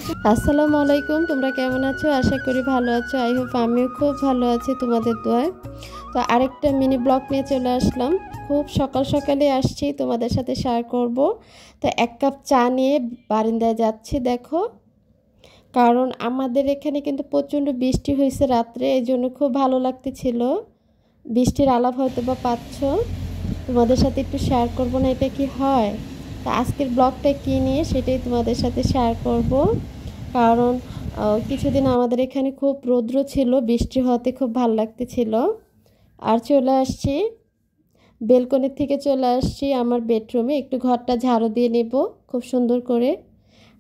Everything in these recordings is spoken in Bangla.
আসসালামু আলাইকুম, তোমরা কেমন আছো? আশা করি ভালো আছো। আই হোপ আমিও খুব ভালো আছি তোমাদের দোয়ায়। তো আরেকটা মিনি ব্লগ নিয়ে চলে আসলাম। খুব সকাল সকালে আসছি, তোমাদের সাথে শেয়ার করব। তো এক কাপ চা নিয়ে বারান্দায় যাচ্ছি দেখো, কারণ আমাদের এখানে কিন্তু প্রচণ্ড বৃষ্টি হয়েছে রাত্রে, এই জন্য খুব ভালো লাগতেছিল। বৃষ্টির আলাপ হয়তো বা পাচ্ছ, তোমাদের সাথে একটু শেয়ার করব না, এটা কি হয়। তা আজকের ব্লগটা কী নিয়ে সেটাই তোমাদের সাথে শেয়ার করব। কারণ কিছুদিন আমাদের এখানে খুব রৌদ্র ছিল, বৃষ্টি হতে খুব ভালো লাগতেছিল। আর চলে আসছি বেলকনির থেকে, চলে আসছি আমার বেডরুমে, একটু ঘরটা ঝাড়ু দিয়ে নেব খুব সুন্দর করে।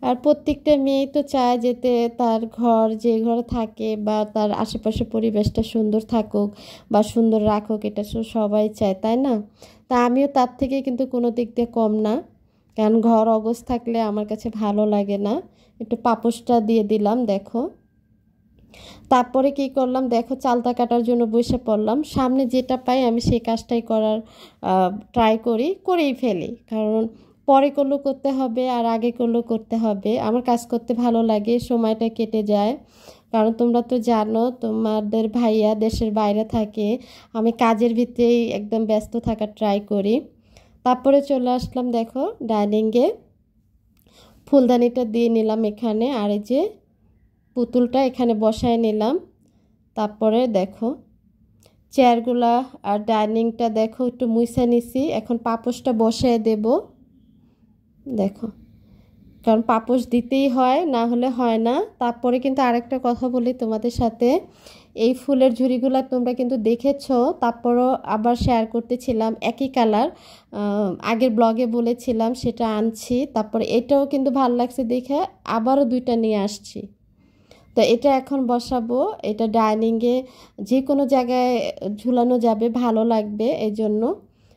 আর প্রত্যেকটা মেয়েই তো চায় যেতে তার ঘর, যে ঘরে থাকে বা তার আশেপাশে পরিবেশটা সুন্দর থাকুক বা সুন্দর রাখুক, এটা সবাই চায়, তাই না? তা আমিও তার থেকে কিন্তু কোনো দিক দিয়ে কম না, কারণ ঘর অগোছ থাকলে আমার কাছে ভালো লাগে না। একটু পাপোশটা দিয়ে দিলাম দেখো। তারপরে কি করলাম দেখো, চালতা কাটার জন্য বসে পড়লাম। সামনে যেটা পাই আমি সেই কাজটাই করার ট্রাই করেই ফেলি, কারণ পরে করলেও করতে হবে আর আগে করলেও করতে হবে। আমার কাজ করতে ভালো লাগে, সময়টা কেটে যায়। কারণ তোমরা তো জানো তোমাদের ভাইয়া দেশের বাইরে থাকে, আমি কাজের ভিতরেই একদম ব্যস্ত থাকার ট্রাই করি। তারপরে চলে আসলাম দেখো ডাইনিংয়ে, ফুলদানিটা দিয়ে নিলাম এখানে, আর এই যে পুতুলটা এখানে বসায় নিলাম। তারপরে দেখো চেয়ারগুলা আর ডাইনিংটা দেখো একটু মুছে নিছি। এখন পাপোশটা বসায় দেব দেখো, কারণ পাপোশ দিতেই হয়, না হলে হয় না। তারপরে কিন্তু আরেকটা কথা বলি তোমাদের সাথে, এই ফুলের ঝুড়িগুলো তোমরা কিন্তু দেখেছো, তারপরও আবার শেয়ার করতেছিলাম একই কালার, আগের ব্লগে বলেছিলাম সেটা আনছি। তারপরে এটাও কিন্তু ভালো লাগছে দেখে আবারও দুইটা নিয়ে আসছি। তো এটা এখন বসাবো, এটা ডাইনিংয়ে যে কোনো জায়গায় ঝুলানো যাবে, ভালো লাগবে এই জন্য।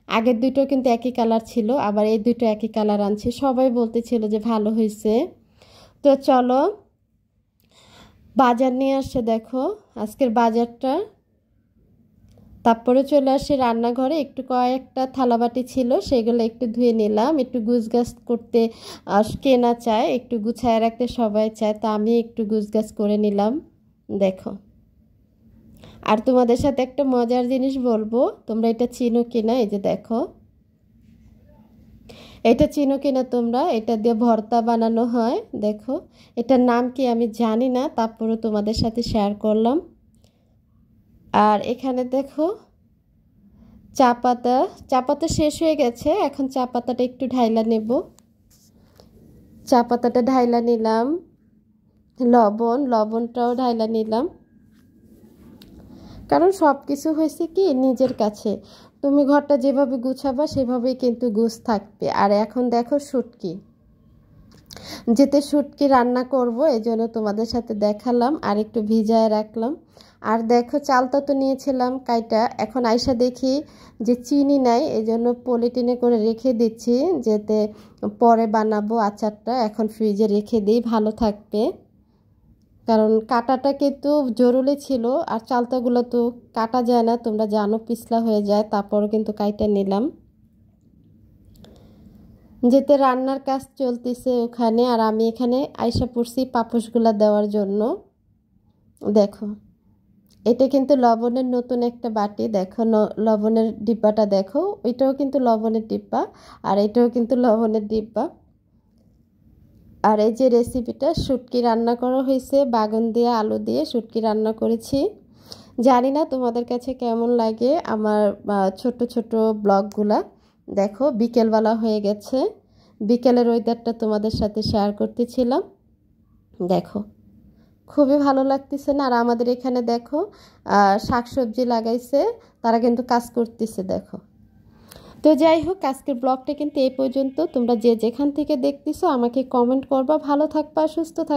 আগের দুটো কিন্তু একই কালার ছিল, আবার এই দুটো একই কালার আনছি, সবাই বলতেছিল যে ভালো হয়েছে। তো চলো, বাজার নিয়ে আসছে দেখো আজকের বাজারটা। তারপরে চলে আসি রান্নাঘরে, একটু কয়েকটা থালাবাটি ছিল সেগুলো একটু ধুয়ে নিলাম। একটু গুছগাছ করতে কেনা চায়, একটু গুছায় রাখতে সবাই চায়, তা আমি একটু গুছগাছ করে নিলাম দেখো। আর তোমাদের সাথে একটা মজার জিনিস বলবো, তোমরা এটা চিনো কিনা, এই যে দেখো, এটা চিনো কিনা তোমরা, এটা দিয়ে ভর্তা বানানো হয় দেখো। এটার নাম কি আমি জানি না, তারপরে তোমাদের সাথে শেয়ার করলাম। আর এখানে দেখো চা পাতা শেষ হয়ে গেছে, এখন চা পাতাটা একটু ঢাইলা নেব। চা পাতাটা ঢাইলা নিলাম, লবণটাও ঢাইলা নিলাম। কারণ সব কিছু হয়েছে কি নিজের কাছে, তুমি ঘরটা যেভাবে গুছাবা সেভাবেই কিন্তু গুছ থাকবে। আর এখন দেখো শুটকি রান্না করব, এই জন্য তোমাদের সাথে দেখালাম আর একটু ভিজায় রাখলাম। আর দেখো চালটা তো নিয়েছিলাম কাইটা, এখন আইসা দেখি যে চিনি নাই, এই জন্য পলিটিনে করে রেখে দিচ্ছি, যাতে পরে বানাবো আচারটা। এখন ফ্রিজে রেখে দিই, ভালো থাকবে। কারণ কাটাটা কিন্তু জরুরি ছিল, আর চালতাগুলো তো কাটা যায় না, তোমরা জানো পিছলা হয়ে যায়। তারপরও কিন্তু কাইটা নিলাম, যেতে রান্নার কাজ চলতেছে ওখানে, আর আমি এখানে আইসা পড়ছি পাপোশগুলা দেওয়ার জন্য। দেখো এটা কিন্তু লবণের নতুন একটা বাটি দেখো, লবণের ডিব্বাটা দেখো, ওইটাও কিন্তু লবণের ডিব্বা আর এটাও কিন্তু লবণের ডিব্বা। আর এই যে রেসিপিটা শুটকি রান্না করা হয়েছে, বাগুন দিয়ে আলু দিয়ে শুটকি রান্না করেছি। জানি না তোমাদের কাছে কেমন লাগে আমার ছোট ছোট ব্লগগুলা। দেখো বিকেলবেলা হয়ে গেছে, বিকেলের ওয়েদারটা তোমাদের সাথে শেয়ার করতেছিলাম দেখো, খুবই ভালো লাগতেছে না? আর আমাদের এখানে দেখো শাকসবজি লাগাইছে, তারা কিন্তু কাজ করতেছে দেখো। তো যাই হোক, আজকের ব্লগটা কিন্তু এই পর্যন্ত। তোমরা যে যেখান থেকে দেখতেছো আমাকে কমেন্ট করবা। ভালো থাকবা, সুস্থ থাকবা।